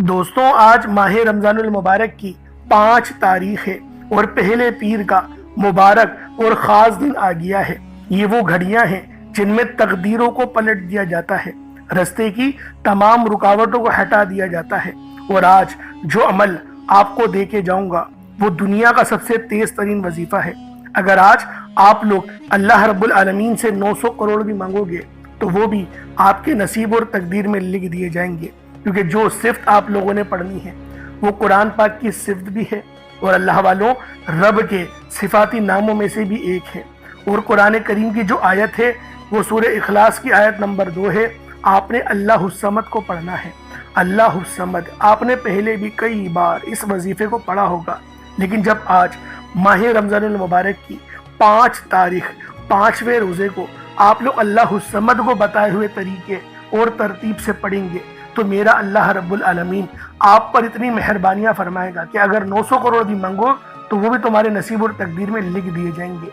دوستوں، آج ماہ رمضان المبارک کی 5 تاریخ ہے اور پہلے پیر کا مبارک اور خاص دن آ گیا ہے۔ یہ وہ گھڑیاں ہیں جن میں تقدیروں کو پلٹ دیا جاتا ہے، راستے کی تمام رکاوٹوں کو ہٹا دیا جاتا ہے۔ اور آج جو عمل آپ کو دے کے جاؤں گا وہ دنیا کا سب سے تیز ترین وظیفہ ہے۔ اگر آج آپ لوگ اللہ رب العالمین سے 900 کروڑ بھی مانگو گے تو وہ بھی آپ کے نصیب اور تقدیر میں لکھ دیے جائیں گے، کیونکہ جو صفت آپ لوگوں نے پڑھنی ہے وہ قرآن پاک کی صفت بھی ہے اور اللہ والوں رب کے صفاتی ناموں میں سے بھی ایک ہے۔ اور قرآن کریم کی جو آیت ہے وہ سورہ اخلاص کی آیت نمبر 2 ہے۔ آپ نے اللہ الصمد کو پڑھنا ہے۔ اللہ الصمد آپ نے پہلے بھی کئی بار اس وظیفے کو پڑھا ہوگا، لیکن جب آج ماہ رمضان المبارک کی 5 تاریخ 5ویں روزے کو آپ لوگ اللہ الصمد کو بتائے ہوئے طریقے اور ترتیب سے پڑھیں گے تو میرا اللہ رب العالمین آپ پر اتنی مہربانیاں فرمائے گا کہ اگر 900 کروڑ بھی مانگو تو وہ بھی تمہارے نصیب اور تقدیر میں لکھ دیے جائیں گے۔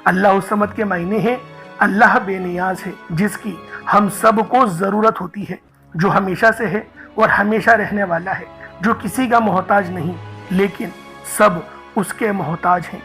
اللہ الصمد کے معنی ہے اللہ بے نیاز ہے، جس کی ہم سب کو ضرورت ہوتی ہے، جو ہمیشہ سے ہے اور ہمیشہ رہنے والا ہے، جو کسی کا محتاج نہیں لیکن سب اس کے محتاج ہیں۔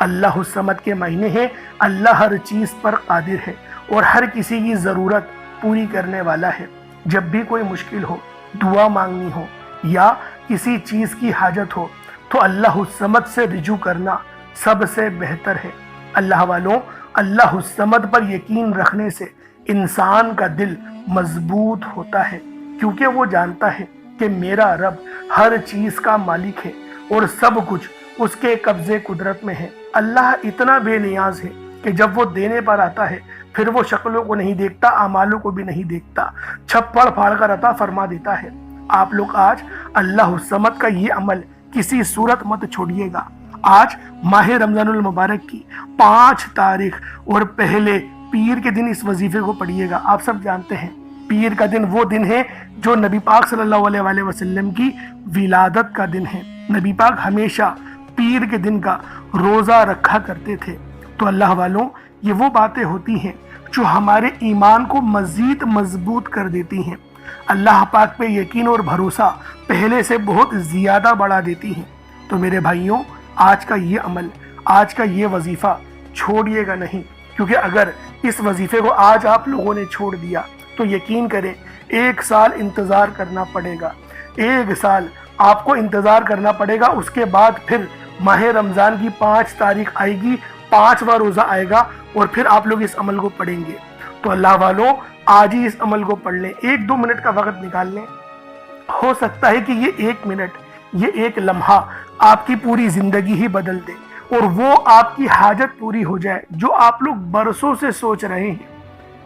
اللہ الصمد کے معنی ہے اللہ ہر چیز پر قادر ہے اور ہر کسی کی ضرورت پوری کرنے والا ہے۔ جب بھی کوئی مشکل ہو، دعا مانگنی ہو یا کسی چیز کی حاجت ہو تو اللہ الصمد سے رجوع کرنا سب سے بہتر ہے۔ اللہ والوں، اللہ الصمد پر یقین رکھنے سے انسان کا دل مضبوط ہوتا ہے، کیونکہ وہ جانتا ہے کہ میرا رب ہر چیز کا مالک ہے اور سب کچھ اس کے قبضے قدرت میں ہے۔ اللہ اتنا بے نیاز ہے کہ جب وہ دینے پر آتا ہے پھر وہ شکلوں کو نہیں دیکھتا، اعمالوں کو بھی نہیں دیکھتا، چھپڑ پھاڑ کر عطا فرما دیتا ہے۔ آپ لوگ آج اللہ الصمد کا یہ عمل کسی صورت مت چھوڑیے گا۔ آج ماہ رمضان المبارک کی 5 تاریخ اور پہلے پیر کے دن اس وظیفے کو پڑھیے گا۔ آپ سب جانتے ہیں پیر کا دن وہ دن ہے جو نبی پاک صلی اللہ علیہ وآلہ وسلم کی ولادت کا دن ہے۔ نبی پاک ہمیشہ پیر کے دن کا روزہ رکھا کرتے تھے۔ تو اللہ والوں، یہ وہ باتیں ہوتی ہیں جو ہمارے ایمان کو مزید مضبوط کر دیتی ہیں، اللہ پاک پہ یقین اور بھروسہ پہلے سے بہت زیادہ بڑھا دیتی ہیں۔ تو میرے بھائیوں، آج کا یہ عمل، آج کا یہ وظیفہ چھوڑیے گا نہیں، کیونکہ اگر اس وظیفے کو آج آپ لوگوں نے چھوڑ دیا تو یقین کریں 1 سال انتظار کرنا پڑے گا۔ 1 سال آپ کو انتظار کرنا پڑے گا، اس کے بعد پھر ماہ رمضان کی 5 تاریخ آئے گی، 5واں روزہ آئے گا اور پھر آپ لوگ اس عمل کو پڑھیں گے۔ تو اللہ والوں، آج ہی اس عمل کو پڑھ لیں، 1-2 منٹ کا وقت نکال لیں۔ ہو سکتا ہے کہ یہ 1 منٹ، یہ 1 لمحہ آپ کی پوری زندگی ہی بدل دے اور وہ آپ کی حاجت پوری ہو جائے جو آپ لوگ برسوں سے سوچ رہے ہیں۔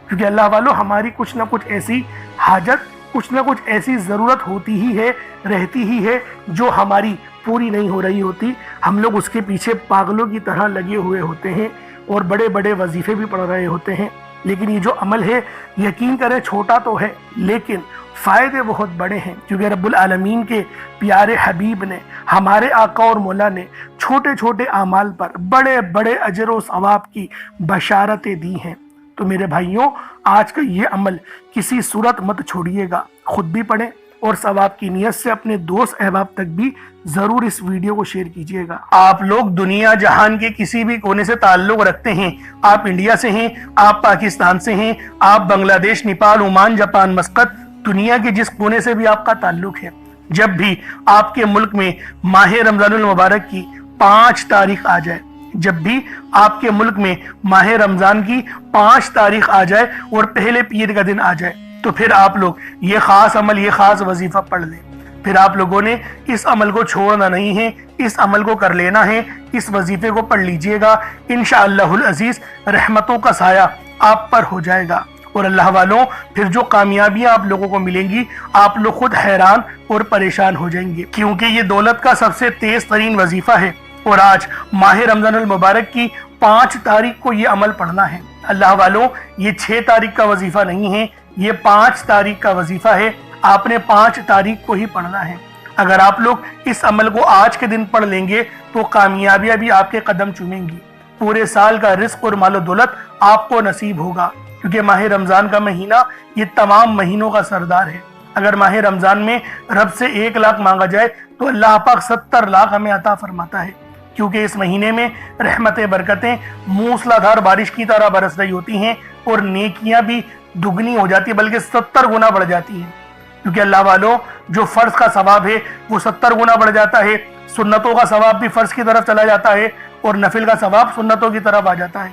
کیونکہ اللہ والوں، ہماری کچھ نہ کچھ ایسی حاجت، کچھ نہ کچھ ایسی ضرورت ہوتی ہی ہے، رہتی ہی ہے، جو ہماری پوری نہیں ہو رہی ہوتی۔ ہم لوگ اس کے پیچھے پاگلوں کی طرح لگے ہوئے ہوتے ہیں اور بڑے بڑے وظیفے بھی پڑھ رہے ہوتے ہیں، لیکن یہ جو عمل ہے یقین کریں چھوٹا تو ہے لیکن فائدے بہت بڑے ہیں، کیونکہ رب العالمین کے پیارے حبیب نے، ہمارے آقا اور مولا نے چھوٹے چھوٹے اعمال پر بڑے بڑے اجر و ثواب کی بشارتیں دی ہیں۔ تو میرے بھائیوں، آج کا یہ عمل کسی صورت مت چھوڑیے گا، خود بھی پڑھیں اور ثواب کی نیت سے اپنے دوست احباب تک بھی ضرور اس ویڈیو کو شیئر کیجیے گا۔ آپ لوگ دنیا جہان کے کسی بھی کونے سے تعلق رکھتے ہیں، آپ انڈیا سے ہیں، آپ پاکستان سے ہیں، آپ بنگلہ دیش، نیپال، عمان، جاپان، مسقط، دنیا کے جس کونے سے بھی آپ کا تعلق ہے، جب بھی آپ کے ملک میں ماہ رمضان المبارک کی 5 تاریخ آ جائے، جب بھی آپ کے ملک میں ماہ رمضان کی 5 تاریخ آ جائے اور پہلے پیر کا دن آ جائے تو پھر آپ لوگ یہ خاص عمل، یہ خاص وظیفہ پڑھ لیں۔ پھر آپ لوگوں نے اس عمل کو چھوڑنا نہیں ہے، اس عمل کو کر لینا ہے، اس وظیفے کو پڑھ لیجئے گا، انشاءاللہ العزیز رحمتوں کا سایہ آپ پر ہو جائے گا۔ اور اللہ والوں، پھر جو کامیابیاں آپ لوگوں کو ملیں گی، آپ لوگ خود حیران اور پریشان ہو جائیں گے، کیونکہ یہ دولت کا سب سے تیز ترین وظیفہ ہے اور آج ماہ رمضان المبارک کی 5 تاریخ کو یہ عمل پڑھنا ہے۔ اللہ والوں، یہ 6 تاریخ کا وظیفہ نہیں ہے، یہ 5 تاریخ کا وظیفہ ہے۔ آپ نے 5 تاریخ کو ہی پڑھنا ہے۔ اگر آپ لوگ اس عمل کو آج کے دن پڑھ لیں گے تو کامیابیاں بھی آپ کے قدم چومیں گی، پورے سال کا رزق اور مال و دولت آپ کو نصیب ہوگا، کیونکہ ماہ رمضان کا مہینہ یہ تمام مہینوں کا سردار ہے اگر ماہ رمضان میں رب سے 1 لاکھ مانگا جائے تو اللہ پاک 70 لاکھ ہمیں عطا فرماتا ہے، کیونکہ اس مہینے میں رحمتیں برکتیں موسلادھار بارش کی طرح برس رہی ہوتی ہیں اور نیکیاں بھی دگنی ہو جاتی ہیں، بلکہ 70 گنا بڑھ جاتی ہیں، کیونکہ اللہ والوں جو فرض کا ثواب ہے وہ 70 گنا بڑھ جاتا ہے، سنتوں کا ثواب بھی فرض کی طرف چلا جاتا ہے اور نفل کا ثواب سنتوں کی طرف آ جاتا ہے۔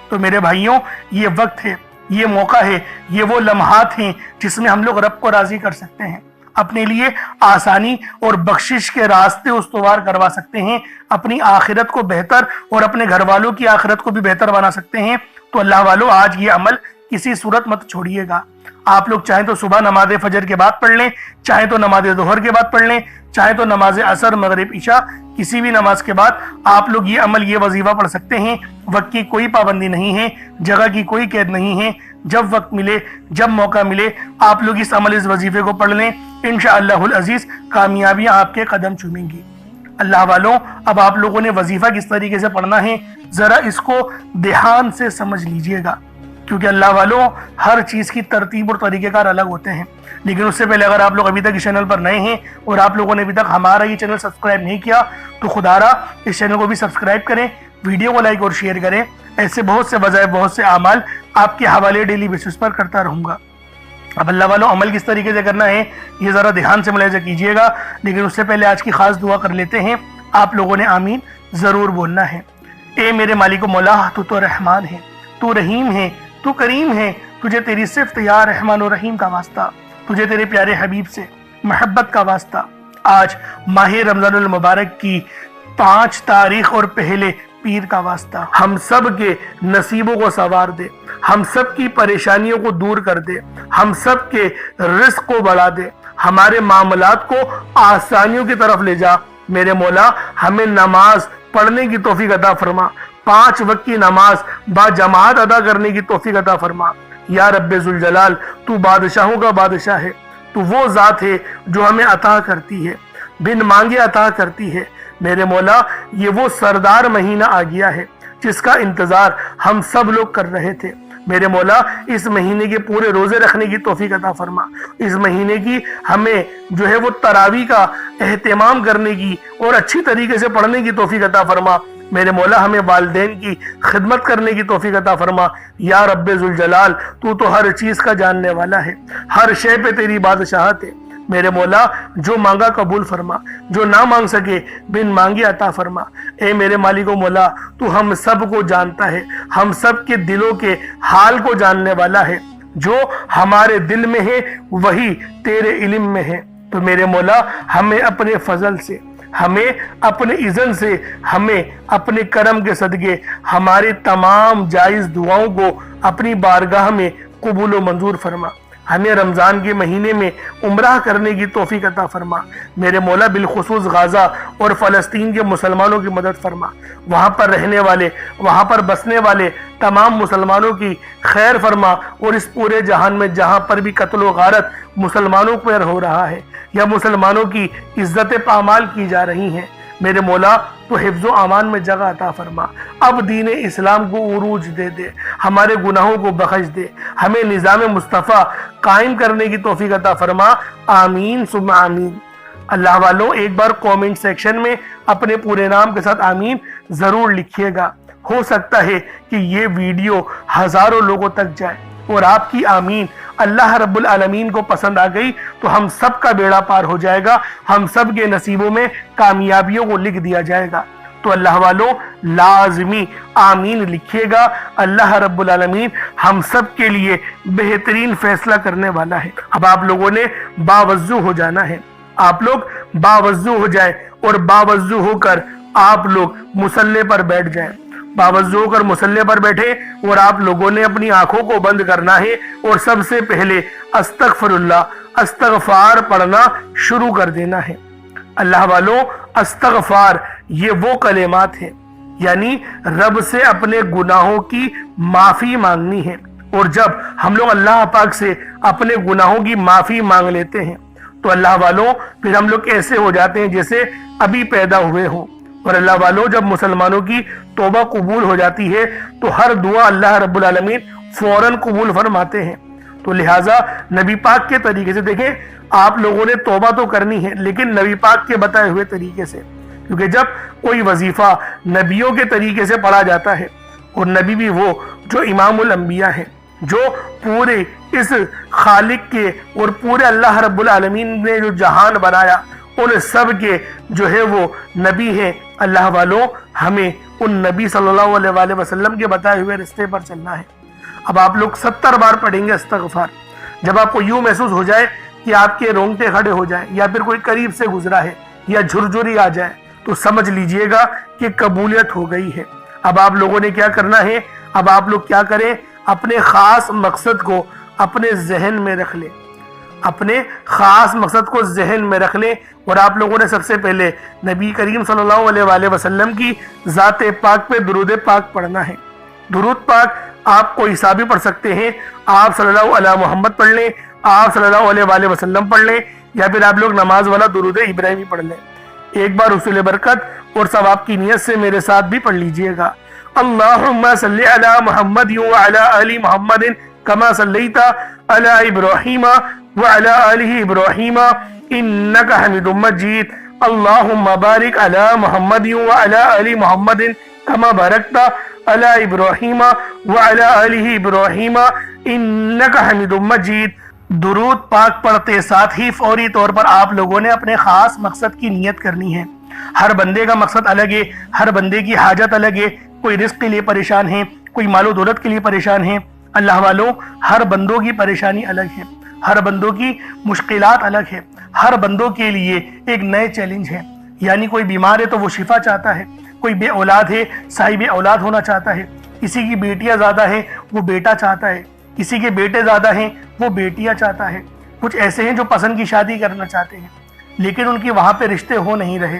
تو میرے بھائیوں، یہ وقت ہے، یہ موقع ہے، یہ وہ لمحات ہیں جس میں ہم لوگ رب کو راضی کر سکتے ہیں، اپنے لیے آسانی اور بخشش کے راستے استوار کروا سکتے ہیں، اپنی آخرت کو بہتر اور اپنے گھر والوں کی آخرت کو بھی بہتر بنا سکتے ہیں۔ تو اللہ والوں، آج یہ عمل کسی صورت مت چھوڑیے گا۔ آپ لوگ چاہیں تو صبح نماز فجر کے بعد پڑھ لیں، چاہیں تو نماز ظہر کے بعد پڑھ لیں، چاہیں تو نماز عصر مغرب عشاء کسی بھی نماز کے بعد آپ لوگ یہ عمل، یہ وظیفہ پڑھ سکتے ہیں۔ وقت کی کوئی پابندی نہیں ہے، جگہ کی کوئی قید نہیں ہے، جب وقت ملے، جب موقع ملے آپ لوگ اس عمل، اس وظیفے کو پڑھ لیں، انشاءاللہ العزیز کامیابیاں آپ کے قدم چومیں گی۔ اللہ والوں، اب آپ لوگوں نے وظیفہ کس طریقے سے پڑھنا ہے ذرا اس کو دھیان سے سمجھ لیجئے گا، کیونکہ اللہ والوں ہر چیز کی ترتیب اور طریقہ کار الگ ہوتے ہیں۔ لیکن اس سے پہلے اگر آپ لوگ ابھی تک اس چینل پر نئے ہیں اور آپ لوگوں نے ابھی تک ہمارا یہ چینل سبسکرائب نہیں کیا تو خدا را اس چینل کو بھی سبسکرائب کریں، ویڈیو کو لائک اور شیئر کریں۔ ایسے بہت سے وظائف، بہت سے اعمال آپ کے حوالے ڈیلی بیسس پر کرتا رہوں گا۔ اب اللہ والوں، عمل کس طریقے سے کرنا ہے یہ ذرا دھیان سے ملاحظہ کیجئے گا، لیکن اس سے پہلے آج کی خاص دعا کر لیتے ہیں۔ آپ لوگوں نے آمین ضرور بولنا ہے۔ اے میرے مالک و مولا، تو رحمان ہے، تو رحیم ہے، تو کریم ہے، تجھے تیری صفت یا رحمان و رحیم کا واسطہ، تجھے تیرے پیارے حبیب سے محبت کا واسطہ۔ آج ماہ رمضان المبارک کی 5 تاریخ اور پہلے پیر کا واسطہ، ہم سب کے نصیبوں کو سنوار دے، ہم سب کی پریشانیوں کو دور کر دے، ہم سب کے رزق کو بڑھا دے، ہمارے معاملات کو آسانیوں کی طرف لے جا۔ میرے مولا، ہمیں نماز پڑھنے کی توفیق عطا فرما، 5 وقت کی نماز با جماعت ادا کرنے کی توفیق عطا فرما۔ یا رب ذوالجلال، تو بادشاہوں کا بادشاہ ہے، تو وہ ذات ہے جو ہمیں عطا کرتی ہے، بن مانگے عطا کرتی ہے۔ میرے مولا، یہ وہ سردار مہینہ آ گیا ہے جس کا انتظار ہم سب لوگ کر رہے تھے۔ میرے مولا، اس مہینے کے پورے روزے رکھنے کی توفیق عطا فرما، اس مہینے کی ہمیں جو ہے وہ تراویح کا اہتمام کرنے کی اور اچھی طریقے سے پڑھنے کی توفیق عطا فرما۔ میرے مولا، ہمیں والدین کی خدمت کرنے کی توفیق عطا فرما۔ یا رب ذوالجلال، تو ہر چیز کا جاننے والا ہے، ہر شے پہ تیری بادشاہت ہے۔ میرے مولا، جو مانگا قبول فرما، جو نہ مانگ سکے بن مانگے عطا فرما۔ اے میرے مالک و مولا، تو ہم سب کو جانتا ہے، ہم سب کے دلوں کے حال کو جاننے والا ہے، جو ہمارے دل میں ہے وہی تیرے علم میں ہے۔ تو میرے مولا، ہمیں اپنے فضل سے، ہمیں اپنے اذن سے، ہمیں اپنے کرم کے صدقے ہماری تمام جائز دعاؤں کو اپنی بارگاہ میں قبول و منظور فرما۔ ہمیں رمضان کے مہینے میں عمرہ کرنے کی توفیق عطا فرما۔ میرے مولا، بالخصوص غزہ اور فلسطین کے مسلمانوں کی مدد فرما، وہاں پر رہنے والے، وہاں پر بسنے والے تمام مسلمانوں کی خیر فرما، اور اس پورے جہان میں جہاں پر بھی قتل و غارت مسلمانوں پر ہو رہا ہے یا مسلمانوں کی عزت پامال کی جا رہی ہیں، میرے مولا تو حفظ و امان میں جگہ عطا فرما۔ اب دین اسلام کو عروج دے دے، ہمارے گناہوں کو بخش دے، ہمیں نظام مصطفیٰ قائم کرنے کی توفیق عطا فرما۔ آمین ثم آمین۔ اللہ والوں، ایک بار کومنٹ سیکشن میں اپنے پورے نام کے ساتھ آمین ضرور لکھیے گا۔ ہو سکتا ہے کہ یہ ویڈیو ہزاروں لوگوں تک جائے اور آپ کی آمین اللہ رب العالمین کو پسند آ گئی تو ہم سب کا بیڑا پار ہو جائے گا، ہم سب کے نصیبوں میں کامیابیوں کو لکھ دیا جائے گا۔ تو اللہ والوں، لازمی آمین لکھیے گا۔ اللہ رب العالمین ہم سب کے لیے بہترین فیصلہ کرنے والا ہے۔ اب آپ لوگوں نے باوضو ہو جانا ہے، آپ لوگ باوضو ہو جائیں اور باوضو ہو کر آپ لوگ مصلی پر بیٹھ جائیں۔ باوضو ہو کر مصلی پر بیٹھے اور آپ لوگوں نے اپنی آنکھوں کو بند کرنا ہے اور سب سے پہلے استغفر اللہ، استغفار پڑھنا شروع کر دینا ہے۔ اللہ والوں، استغفار یہ وہ کلمات ہیں، یعنی رب سے اپنے گناہوں کی معافی مانگنی ہے، اور جب ہم لوگ اللہ پاک سے اپنے گناہوں کی معافی مانگ لیتے ہیں تو اللہ والوں پھر ہم لوگ ایسے ہو جاتے ہیں جیسے ابھی پیدا ہوئے ہوں۔ اور اللہ والوں، جب مسلمانوں کی توبہ قبول ہو جاتی ہے تو ہر دعا اللہ رب العالمین فوراً قبول فرماتے ہیں۔ تو لہٰذا نبی پاک کے طریقے سے دیکھیں، آپ لوگوں نے توبہ تو کرنی ہے لیکن نبی پاک کے بتائے ہوئے طریقے سے، کیونکہ جب کوئی وظیفہ نبیوں کے طریقے سے پڑھا جاتا ہے، اور نبی بھی وہ جو امام الانبیاء ہیں، جو پورے اس خالق کے اور پورے اللہ رب العالمین نے جو جہان بنایا ان سب کے جو ہے وہ نبی ہے۔ اللہ والوں، ہمیں ان نبی صلی اللہ علیہ وآلہ وسلم کے بتائے ہوئے رستے پر چلنا ہے۔ اب آپ لوگ 70 بار پڑھیں گے استغفار۔ جب آپ کو یوں محسوس ہو جائے کہ آپ کے رونگٹے کھڑے ہو جائیں یا پھر کوئی قریب سے گزرا ہے یا جھرجھری آ جائے تو سمجھ لیجئے گا کہ قبولیت ہو گئی ہے۔ اب آپ لوگوں نے کیا کرنا ہے؟ اب آپ لوگ کیا کریں؟ اپنے خاص مقصد کو اپنے ذہن میں رکھ لیں، اپنے خاص مقصد کو ذہن میں رکھ لیں، اور آپ لوگوں نے سب سے پہلے نبی کریم صلی اللہ علیہ وآلہ وسلم کی ذات پاک پہ درود پاک پڑھنا ہے۔ درود پاک آپ کوئی سا بھی پڑھ سکتے ہیں، آپ صلی اللہ علیہ محمد پڑھ لیں، آپ صلی اللہ علیہ وآلہ وسلم پڑھ لیں، یا پھر آپ لوگ نماز والا درود ابراہیمی پڑھ لیں۔ ایک بار حصول برکت اور ثواب کی نیت سے میرے ساتھ بھی پڑھ لیجئے گا۔ اللہم صلی علی محمد وعلی آل محمد کما صلیت علی ابراہیم وعلی آل ابراہیم انک حمید مجید۔ اللہم بارک علی محمد وعلی آل محمد کما بارکت علی ابراہیم وعلی آل ابراہیم انک حمید مجید۔ درود پاک پڑھتے ساتھ ہی فوری طور پر آپ لوگوں نے اپنے خاص مقصد کی نیت کرنی ہے۔ ہر بندے کا مقصد الگ ہے، ہر بندے کی حاجت الگ ہے، کوئی رزق کے لیے پریشان ہے، کوئی مال و دولت کے لیے پریشان ہے۔ اللہ والوں، ہر بندوں کی پریشانی الگ ہے، ہر بندوں کی مشکلات الگ ہے، ہر بندوں کے لیے ایک نئے چیلنج ہے۔ یعنی کوئی بیمار ہے تو وہ شفا چاہتا ہے، کوئی بے اولاد ہے صاحب اولاد ہونا چاہتا ہے، کسی کی بیٹیاں زیادہ ہیں وہ بیٹا چاہتا ہے، کسی کے بیٹے زیادہ ہیں وہ بیٹیاں چاہتا ہے، کچھ ایسے ہیں جو پسند کی شادی کرنا چاہتے ہیں لیکن ان کی وہاں پہ رشتے ہو نہیں رہے۔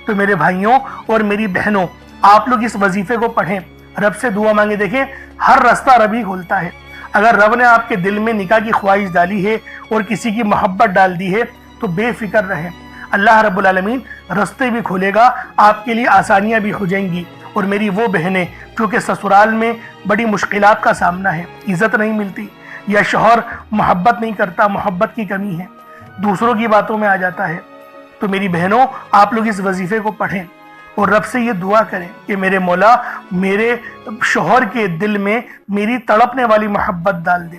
تو میرے بھائیوں اور میری بہنوں، آپ لوگ اس وظیفے کو پڑھیں، رب سے دعا مانگے۔ دیکھیں، ہر رستہ رب ہی کھولتا ہے۔ اگر رب نے آپ کے دل میں نکاح کی خواہش ڈالی ہے اور کسی کی محبت ڈال دی ہے تو بے فکر رہیں، اللہ رب العالمین رستے بھی کھولے گا، آپ کے لیے آسانیاں بھی ہو جائیں گی۔ اور میری وہ بہنیں کیونکہ سسرال میں بڑی مشکلات کا سامنا ہے، عزت نہیں ملتی، یا شوہر محبت نہیں کرتا، محبت کی کمی ہے، دوسروں کی باتوں میں آ جاتا ہے، تو میری بہنوں آپ لوگ اس وظیفے کو پڑھیں اور رب سے یہ دعا کریں کہ میرے مولا میرے شوہر کے دل میں میری تڑپنے والی محبت ڈال دے،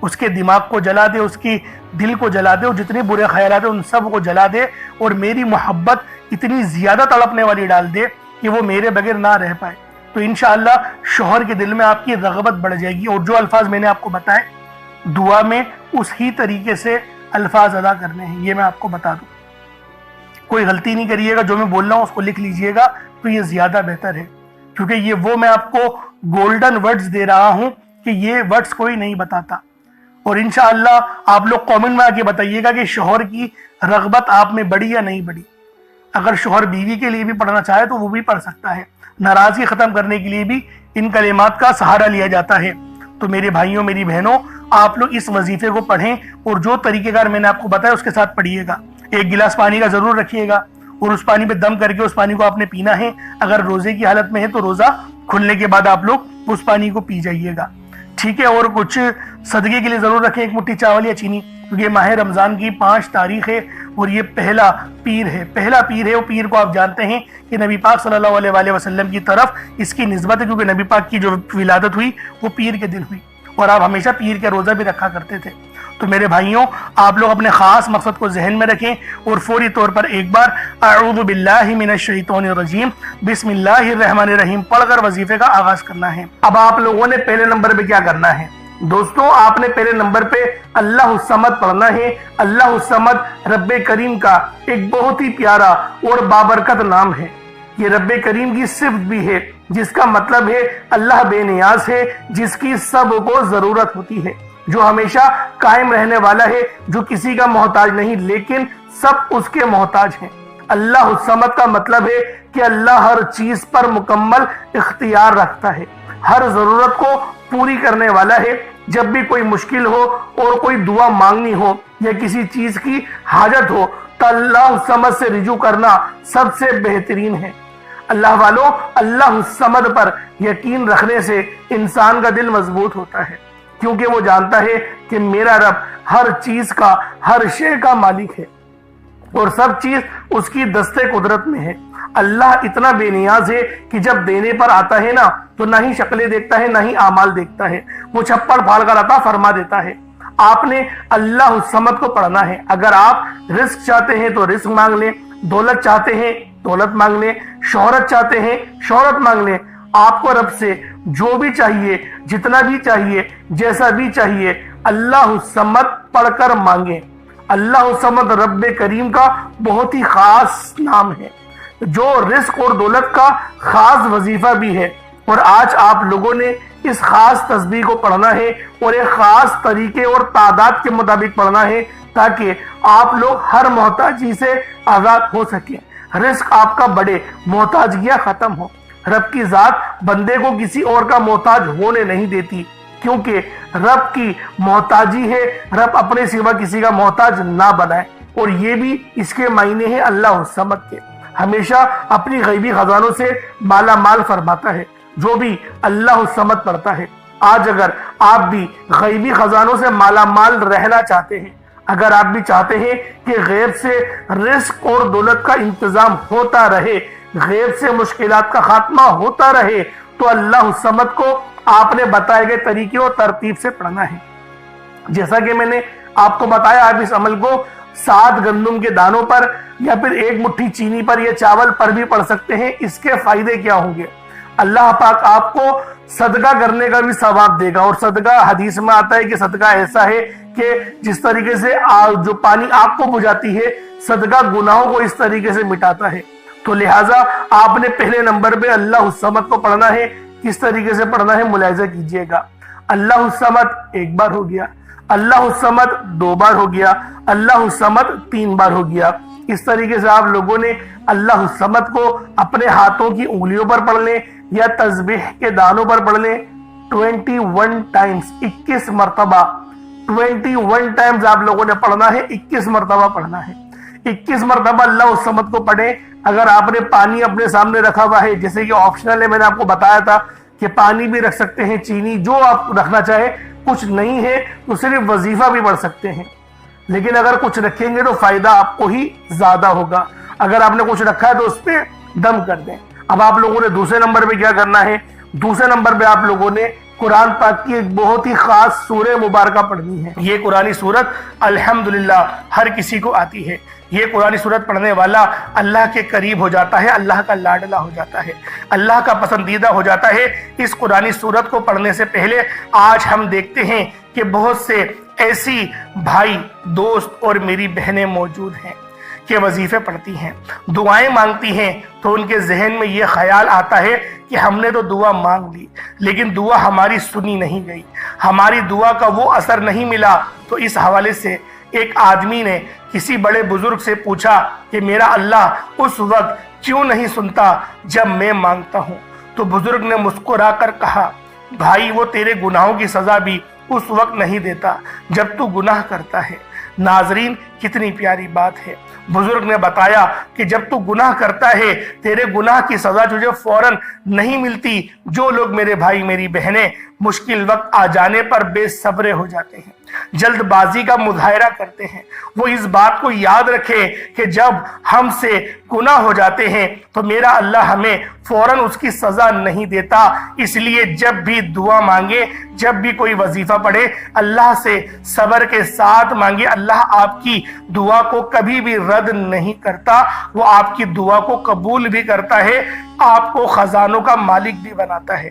اس کے دماغ کو جلا دے، اس کی دل کو جلا دے، اور جتنے برے خیالات ہیں ان سب کو جلا دے، اور میری محبت اتنی زیادہ تڑپنے والی ڈال دے کہ وہ میرے بغیر نہ رہ پائے۔ تو انشاءاللہ شوہر کے دل میں آپ کی رغبت بڑھ جائے گی، اور جو الفاظ میں نے آپ کو بتائے دعا میں اس ہی طریقے سے الفاظ ادا کرنے ہیں، یہ میں آپ کو بتا دوں۔ کوئی غلطی نہیں کریے گا، جو میں بول رہا ہوں اس کو لکھ لیجئے گا تو یہ زیادہ بہتر ہے، کیونکہ یہ وہ میں آپ کو گولڈن ورڈز دے رہا ہوں کہ یہ ورڈز کوئی نہیں بتاتا۔ اور انشاءاللہ آپ لوگ کامنٹ میں آ کے بتائیے گا کہ شوہر کی رغبت آپ میں بڑھی یا نہیں بڑھی۔ اگر شوہر بیوی کے لیے بھی پڑھنا چاہے تو وہ بھی پڑھ سکتا ہے، ناراضگی ختم کرنے کے لیے بھی ان کلمات کا سہارا لیا جاتا ہے۔ تو میرے بھائیوں میری بہنوں، آپ لوگ اس وظیفے کو پڑھیں اور جو طریقہ کار میں نے آپ کو بتایا اس کے ساتھ پڑھیے گا۔ ایک گلاس پانی کا ضرور رکھیے گا، اور اس پانی پہ دم کر کے اس پانی کو آپ نے پینا ہے۔ اگر روزے کی حالت میں ہے تو روزہ کھلنے کے بعد آپ لوگ اس پانی کو پی جائیے گا، ٹھیک ہے؟ اور کچھ صدقے کے لیے ضرور رکھیں، ایک مٹھی چاول یا چینی، کیونکہ ماہ رمضان کی 5 تاریخ ہے اور یہ پہلا پیر ہے۔ وہ پیر کو آپ جانتے ہیں کہ نبی پاک صلی اللہ علیہ وآلہ وسلم کی طرف اس کی نسبت ہے، کیونکہ نبی پاک کی جو ولادت ہوئی وہ پیر کے دن ہوئی، اور آپ ہمیشہ پیر کے روزہ بھی رکھا کرتے تھے۔ تو میرے بھائیوں، آپ لوگ اپنے خاص مقصد کو ذہن میں رکھیں اور فوری طور پر ایک بار اعوذ باللہ من الشیطان الرجیم بسم اللہ الرحمن الرحیم پڑھ کر وظیفے کا آغاز کرنا ہے۔ اب آپ لوگوں نے پہلے نمبر پہ کیا کرنا ہے دوستوں؟ آپ نے پہلے نمبر پہ اللہ الصمد پڑھنا ہے۔ اللہ الصمد رب کریم کا ایک بہت ہی پیارا اور بابرکت نام ہے۔ یہ رب کریم کی صفت بھی ہے، جس کا مطلب ہے اللہ بے نیاز ہے، جس کی سب کو ضرورت ہوتی ہے، جو ہمیشہ قائم رہنے والا ہے، جو کسی کا محتاج نہیں لیکن سب اس کے محتاج ہیں۔ اللہ الصمد کا مطلب ہے کہ اللہ ہر چیز پر مکمل اختیار رکھتا ہے، ہر ضرورت کو پوری کرنے والا ہے۔ جب بھی کوئی مشکل ہو اور کوئی دعا مانگنی ہو یا کسی چیز کی حاجت ہو تو اللہ الصمد سے رجوع کرنا سب سے بہترین ہے۔ اللہ والوں، اللہ الصمد پر یقین رکھنے سے انسان کا دل مضبوط ہوتا ہے، کیونکہ وہ جانتا ہے کہ میرا رب ہر چیز کا، ہر شے کا مالک ہے اور سب چیز اس کی دستے قدرت میں ہے۔ اللہ اتنا بے نیاز ہے کہ جب دینے پر آتا ہے نا تو نہ ہی شکلیں دیکھتا ہے نہ ہی اعمال دیکھتا ہے، وہ چھپڑ پھاڑ کر عطا فرما دیتا ہے۔ آپ نے اللہ الصمد کو پڑھنا ہے۔ اگر آپ رزق چاہتے ہیں تو رزق مانگ لیں، دولت چاہتے ہیں دولت مانگ لیں، شہرت چاہتے ہیں شہرت مانگ لیں۔ آپ کو رب سے جو بھی چاہیے، جتنا بھی چاہیے، جیسا بھی چاہیے، اللہ الصمد پڑھ کر مانگیں۔ اللہ الصمد رب کریم کا بہت ہی خاص نام ہے، جو رزق اور دولت کا خاص وظیفہ بھی ہے۔ اور آج آپ لوگوں نے اس خاص تسبیح کو پڑھنا ہے اور ایک خاص طریقے اور تعداد کے مطابق پڑھنا ہے تاکہ آپ لوگ ہر محتاجی سے آزاد ہو سکیں، رزق آپ کا بڑے، محتاجیاں ختم ہو۔ رب کی ذات بندے کو کسی اور کا محتاج ہونے نہیں دیتی، کیونکہ رب کی محتاجی ہے، رب اپنے سوا کسی کا محتاج نہ بنائے۔ اور یہ بھی اس کے معنی ہیں اللہ الصمد کے، ہمیشہ اپنی غیبی خزانوں سے مالا مال فرماتا ہے جو بھی اللہ الصمد پڑھتا ہے۔ آج اگر آپ بھی غیبی خزانوں سے مالا مال رہنا چاہتے ہیں، اگر آپ بھی چاہتے ہیں کہ غیب سے رزق اور دولت کا انتظام ہوتا رہے، غیب سے مشکلات کا خاتمہ ہوتا رہے، تو اللہ الصمد کو آپ نے بتائے گئے طریقے اور ترتیب سے پڑھنا ہے۔ جیسا کہ میں نے آپ کو بتایا، آپ اس عمل کو 7 گندم کے دانوں پر یا پھر 1 مٹھی چینی پر یا چاول پر بھی پڑھ سکتے ہیں۔ اس کے فائدے کیا ہوں گے؟ اللہ پاک آپ کو صدقہ کرنے کا بھی ثواب دے گا، اور صدقہ حدیث میں آتا ہے کہ صدقہ ایسا ہے کہ جس طریقے سے جو پانی آگ کو بجھاتی ہے، صدقہ گناہوں کو اس طریقے سے مٹاتا ہے۔ تو لہٰذا آپ نے پہلے نمبر پہ اللہ الصمد کو پڑھنا ہے۔ کس طریقے سے پڑھنا ہے ملاحظہ کیجئے گا۔ اللہ الصمد 1 بار ہو گیا، اللہ الصمد 2 بار ہو گیا، اللہ الصمد 3 بار ہو گیا۔ اس طریقے سے آپ لوگوں نے اللہ الصمد کو اپنے ہاتھوں کی انگلیوں پر پڑھ لیں یا تسبیح کے دانوں پر پڑھ لیں 21 ٹائمز، 21 مرتبہ 21 ٹائمز آپ لوگوں نے پڑھنا ہے، 21 مرتبہ پڑھنا ہے۔ 21 مرتبہ اللہ الصمد کو پڑھیں۔ اگر آپ نے پانی اپنے سامنے رکھا ہوا ہے، جیسے کہ آپشنل ہے، میں نے آپ کو بتایا تھا کہ پانی بھی رکھ سکتے ہیں، چینی، جو آپ رکھنا چاہے، کچھ نہیں ہے تو صرف وظیفہ بھی پڑھ سکتے ہیں، لیکن اگر کچھ رکھیں گے تو فائدہ آپ کو ہی زیادہ ہوگا۔ اگر آپ نے کچھ رکھا ہے تو اس پہ دم کر دیں۔ اب آپ لوگوں نے دوسرے نمبر پہ کیا کرنا ہے؟ دوسرے نمبر پہ آپ لوگوں نے قرآن پاک کی ایک بہت ہی خاص سورہ مبارکہ پڑھنی ہے۔ یہ قرآنی سورت الحمدللہ ہر کسی کو آتی ہے۔ یہ قرآنی سورت پڑھنے والا اللہ کے قریب ہو جاتا ہے، اللہ کا لاڈلا ہو جاتا ہے، اللہ کا پسندیدہ ہو جاتا ہے۔ اس قرآنی سورت کو پڑھنے سے پہلے آج ہم دیکھتے ہیں کہ بہت سے ایسی بھائی، دوست اور میری بہنیں موجود ہیں کہ وظیفے پڑھتی ہیں، دعائیں مانگتی ہیں، تو ان کے ذہن میں یہ خیال آتا ہے کہ ہم نے تو دعا مانگ لی لیکن دعا ہماری سنی نہیں گئی، ہماری دعا کا وہ اثر نہیں ملا۔ تو اس حوالے سے ایک آدمی نے کسی بڑے بزرگ سے پوچھا کہ میرا اللہ اس وقت کیوں نہیں سنتا جب میں مانگتا ہوں؟ تو بزرگ نے مسکرا کر کہا، بھائی وہ تیرے گناہوں کی سزا بھی اس وقت نہیں دیتا جب تو گناہ کرتا ہے۔ ناظرین، کتنی پیاری بات ہے۔ بزرگ نے بتایا کہ جب تو گناہ کرتا ہے، تیرے گناہ کی سزا تجھے فوراً نہیں ملتی۔ جو لوگ میرے بھائی میری بہنیں مشکل وقت آ جانے پر بے صبرے ہو جاتے ہیں، جلد بازی کا مظاہرہ کرتے ہیں، وہ اس بات کو یاد رکھے کہ جب ہم سے گناہ ہو جاتے ہیں تو میرا اللہ ہمیں فوراً اس کی سزا نہیں دیتا۔ اس لیے جب بھی دعا مانگے، جب بھی کوئی وظیفہ پڑھے، اللہ سے صبر کے ساتھ مانگے۔ اللہ آپ کی دعا کو کبھی بھی رد نہیں کرتا، وہ آپ کی دعا کو قبول بھی کرتا ہے، آپ کو خزانوں کا مالک بھی بناتا ہے۔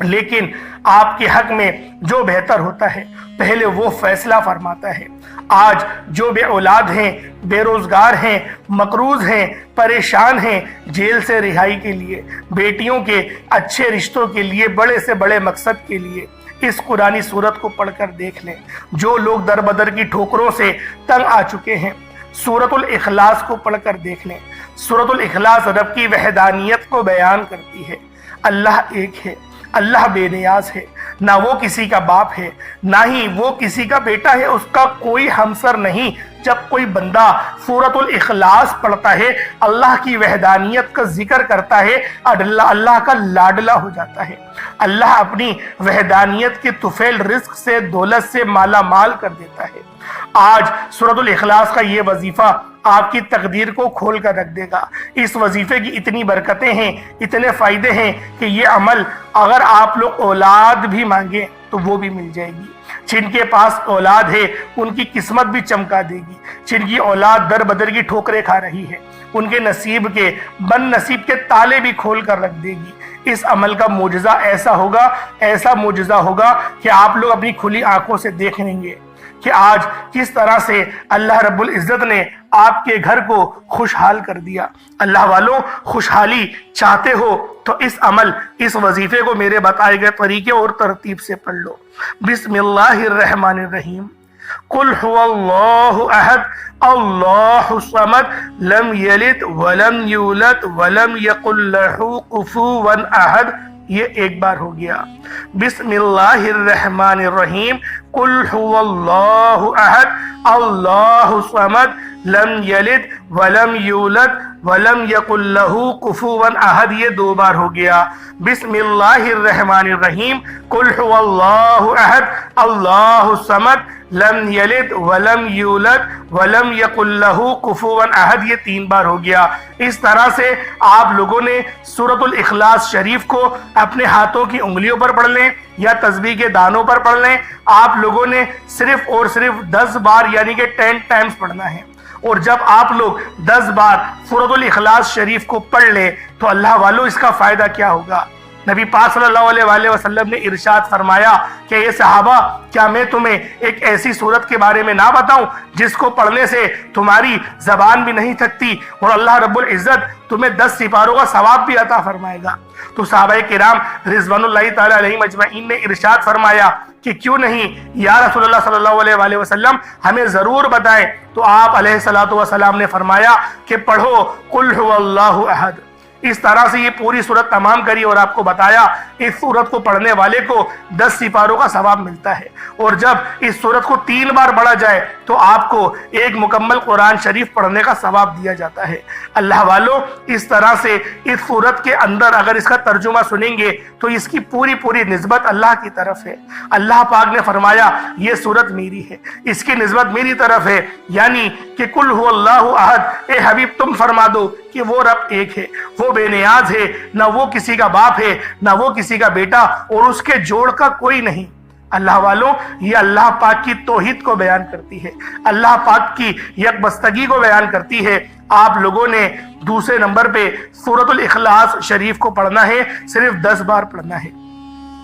لیکن آپ کے حق میں جو بہتر ہوتا ہے پہلے وہ فیصلہ فرماتا ہے۔ آج جو بے اولاد ہیں، بے روزگار ہیں، مقروض ہیں، پریشان ہیں، جیل سے رہائی کے لیے، بیٹیوں کے اچھے رشتوں کے لیے، بڑے سے بڑے مقصد کے لیے اس قرآنی سورت کو پڑھ کر دیکھ لیں۔ جو لوگ در بدر کی ٹھوکروں سے تنگ آ چکے ہیں، سورۃ الاخلاص کو پڑھ کر دیکھ لیں۔ سورۃ الاخلاص رب کی وحدانیت کو بیان کرتی ہے۔ اللہ ایک ہے، اللہ بے نیاز ہے، نہ وہ کسی کا باپ ہے، نہ ہی وہ کسی کا بیٹا ہے، اس کا کوئی ہمسر نہیں، جب کوئی بندہ سورۃ الاخلاص پڑھتا ہے، اللہ کی وحدانیت کا ذکر کرتا ہے، اللہ کا لاڈلا ہو جاتا ہے، اللہ اپنی وحدانیت کے طفیل رزق سے، دولت سے مالا مال کر دیتا ہے۔ آج سورۃ الاخلاص کا یہ وظیفہ آپ کی تقدیر کو کھول کر رکھ دے گا۔ اس وظیفے کی اتنی برکتیں ہیں، اتنے فائدے ہیں کہ یہ عمل اگر آپ لوگ اولاد بھی مانگیں تو وہ بھی مل جائے گی۔ جن کے پاس اولاد ہے ان کی قسمت بھی چمکا دے گی، جن کی اولاد در بدر کی ٹھوکریں کھا رہی ہے ان کے نصیب کے بد نصیب کے تالے بھی کھول کر رکھ دے گی۔ اس عمل کا معجزہ ایسا معجزہ ہوگا کہ آپ لوگ اپنی کھلی آنکھوں سے دیکھ لیں گے کہ آج کس طرح سے اللہ رب العزت نے آپ کے گھر کو خوشحال کر دیا۔ اللہ والوں، خوشحالی چاہتے ہو تو اس وظیفے کو میرے بتائے گئے طریقے اور ترتیب سے پڑھ لو۔ بسم اللہ الرحمن الرحیم۔ قل هو اللہ احد اللہ الصمد لم یلد ولم یولد ولم یکن لہ کفوا احد۔ یہ ایک بار ہو گیا۔ بسم اللہ الرحمن الرحیم۔ قل هو اللہ احد اللہ الصمد لم یلد ولم یولد ولم یکن لہ کفوا احد۔ یہ دو بار ہو گیا۔ بسم اللہ الرحمن الرحیم۔ قل هو اللہ احد اللہ الصمد لم یلد ولم یولد ولم یکن لہ کفوا احد۔ یہ تین بار ہو گیا۔ اس طرح سے آپ لوگوں نے سورۃ الاخلاص شریف کو اپنے ہاتھوں کی انگلیوں پر پڑھ لیں یا تسبیح کے دانوں پر پڑھ لیں۔ آپ لوگوں نے صرف اور صرف 10 بار یعنی کہ 10 ٹائمز پڑھنا ہے، اور جب آپ لوگ 10 بار سورۃ الاخلاص شریف کو پڑھ لیں تو اللہ والوں اس کا فائدہ کیا ہوگا؟ نبی پاک صلی اللہ علیہ وآلہ وسلم نے ارشاد فرمایا کہ اے صحابہ، کیا میں تمہیں ایک ایسی سورت کے بارے میں نہ بتاؤں جس کو پڑھنے سے تمہاری زبان بھی نہیں تھکتی اور اللہ رب العزت تمہیں 10 سپاروں کا ثواب بھی عطا فرمائے گا؟ تو صحابہ کرام رضوان اللہ تعالی علیہم اجمعین نے ارشاد فرمایا کہ کیوں نہیں یا رسول اللہ صلی اللہ علیہ وآلہ وسلم، ہمیں ضرور بتائیں۔ تو آپ علیہ الصلوۃ والسلام نے فرمایا کہ پڑھو قل هو اللہ احد۔ اس طرح سے یہ پوری سورت تمام کری اور آپ کو بتایا اس سورت کو پڑھنے والے کو 10 سپاروں کا ثواب ملتا ہے، اور جب اس سورت کو 3 بار پڑھا جائے تو آپ کو ایک مکمل قرآن شریف پڑھنے کا ثواب دیا جاتا ہے۔ اللہ والوں، اس طرح سے اس سورت کے اندر اگر اس کا ترجمہ سنیں گے تو اس کی پوری نسبت اللہ کی طرف ہے۔ اللہ پاک نے فرمایا یہ سورت میری ہے، اس کی نسبت میری طرف ہے، یعنی کہ قل هو اللہ احد، اے حبیب تم فرما دو کہ وہ رب ایک ہے، وہ بے نیاز ہے، نہ وہ کسی کا باپ ہے نہ وہ کسی کا بیٹا، اور اس کے جوڑ کا کوئی نہیں۔ اللہ والوں، یہ اللہ پاک کی توحید کو بیان کرتی ہے، اللہ پاک کی یکبستگی کو بیان کرتی ہے۔ آپ لوگوں نے دوسرے نمبر پہ سورۃ الاخلاص شریف کو پڑھنا ہے، صرف 10 بار پڑھنا ہے۔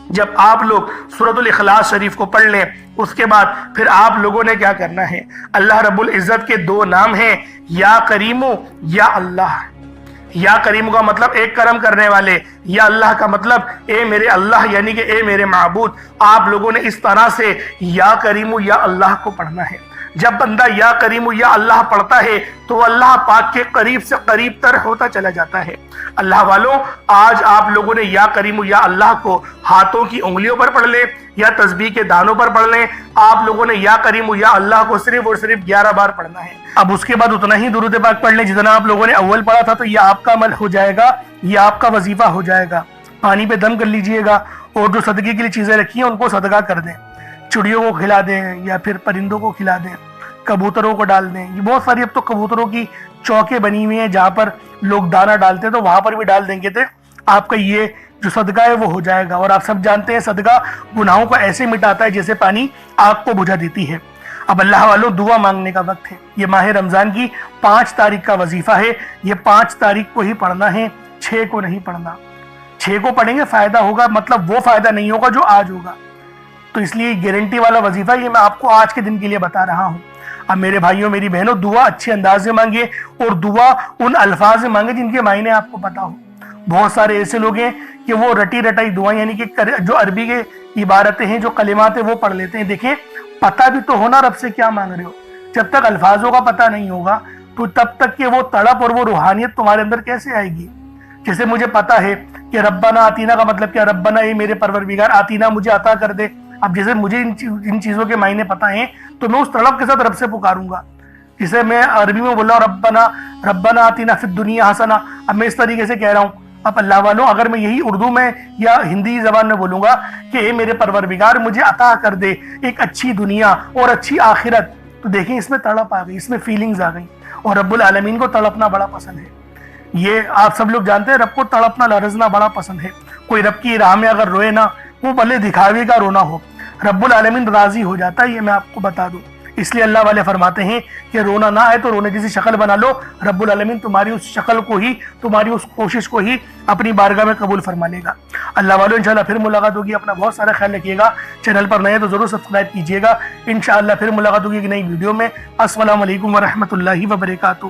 جب آپ لوگ سورۃ الاخلاص شریف کو پڑھ لیں اس کے بعد پھر آپ لوگوں نے کیا کرنا ہے؟ اللہ رب العزت کے 2 نام ہیں، یا کریم یا اللہ۔ یا کریم کا مطلب ایک کرم کرنے والے، یا اللہ کا مطلب اے میرے اللہ یعنی کہ اے میرے معبود۔ آپ لوگوں نے اس طرح سے یا کریم یا اللہ کو پڑھنا ہے۔ جب بندہ یا کریم یا اللہ پڑھتا ہے تو اللہ پاک کے قریب سے قریب تر ہوتا چلا جاتا ہے۔ اللہ والوں، آج آپ لوگوں نے یا کریم یا اللہ کو ہاتھوں کی انگلیوں پر پڑھ لیں یا تسبیح کے دانوں پر پڑھ لیں۔ آپ لوگوں نے یا کریم یا اللہ کو صرف اور صرف 11 بار پڑھنا ہے۔ اب اس کے بعد اتنا ہی درود پاک پڑھ لیں جتنا آپ لوگوں نے اول پڑھا تھا، تو یہ آپ کا عمل ہو جائے گا، یہ آپ کا وظیفہ ہو جائے گا۔ پانی پہ دم کر لیجئے گا، اور جو صدقے کے لیے چیزیں رکھی ہیں ان کو صدقہ کر دیں، چڑیوں کو کھلا دیں یا پھر پرندوں کو کھلا دیں، کبوتروں کو ڈال دیں۔ یہ بہت ساری اب تو کبوتروں کی چوکیں بنی ہوئی ہیں جہاں پر لوگ دانہ ڈالتے ہیں، تو وہاں پر بھی ڈال دیں گے تو آپ کا یہ جو صدقہ ہے وہ ہو جائے گا۔ اور آپ سب جانتے ہیں صدقہ گناہوں کو ایسے مٹاتا ہے جیسے پانی آگ کو بجھا دیتی ہے۔ اب اللہ والوں، دعا مانگنے کا وقت ہے۔ یہ ماہ رمضان کی 5 تاریخ کا وظیفہ ہے، یہ 5 تاریخ کو ہی پڑھنا ہے، 6 کو نہیں پڑھنا۔ 6 کو پڑھیں گے فائدہ ہوگا، مطلب وہ فائدہ نہیں ہوگا جو آج ہوگا، تو اس لیے گارنٹی والا وظیفہ یہ میں آپ کو آج کے دن کے لیے بتا رہا ہوں۔ اب میرے بھائیوں میری بہنوں، دعا اچھے انداز سے مانگے، اور دعا ان الفاظ سے مانگے جن کے معنی آپ کو پتا ہو۔ بہت سارے ایسے لوگ ہیں کہ وہ رٹی رٹائی دعائیں یعنی کہ جو عربی کے عبارتیں ہیں، جو کلمات ہیں وہ پڑھ لیتے ہیں۔ دیکھیں، پتہ بھی تو ہونا رب سے کیا مانگ رہے ہو۔ جب تک الفاظوں کا پتہ نہیں ہوگا تو تب تک کہ وہ تڑپ اور وہ روحانیت تمہارے اندر کیسے آئے گی؟ جیسے مجھے پتا ہے کہ ربنا آتینا کا مطلب کیا، ربنا اے میرے پروردگار، آتینا مجھے عطا کر دے۔ اب جیسے مجھے ان چیزوں کے معنی پتہ ہیں تو میں اس طلب کے ساتھ رب سے پکاروں گا۔ جسے میں عربی میں بول رہا ہوں ربنا آتنا فی الدنیا حسنا، اب میں اس طریقے سے کہہ رہا ہوں. اب اللہ والوں اگر میں یہی اردو میں یا ہندی زبان میں بولوں گا کہ اے میرے پروردگار مجھے عطا کر دے ایک اچھی دنیا اور اچھی آخرت، تو دیکھیں اس میں تڑپ آ گئی، اس میں فیلنگز آ گئی. اور رب العالمین کو تڑپنا بڑا پسند ہے. یہ آپ سب لوگ جانتے ہیں رب کو تڑپنا لرزنا بڑا پسند ہے. کوئی رب کی راہ میں اگر روئے نا، وہ بھلے دکھاوے کا رونا ہو، رب العالمین راضی ہو جاتا ہے. یہ میں آپ کو بتا دوں. اس لیے اللہ والے فرماتے ہیں کہ رونا نہ آئے تو رونے جیسی شکل بنا لو، رب العالمین تمہاری اس شکل کو ہی، تمہاری اس کوشش کو ہی اپنی بارگاہ میں قبول فرما لے گا. اللہ والوں انشاءاللہ پھر ملاقات ہوگی. اپنا بہت سارا خیال رکھیے گا. چینل پر نئے تو ضرور سبسکرائب کیجیے گا. انشاءاللہ پھر ملاقات ہوگی ایک نئی ویڈیو میں. السلام علیکم ورحمۃ اللہ وبرکاتہ.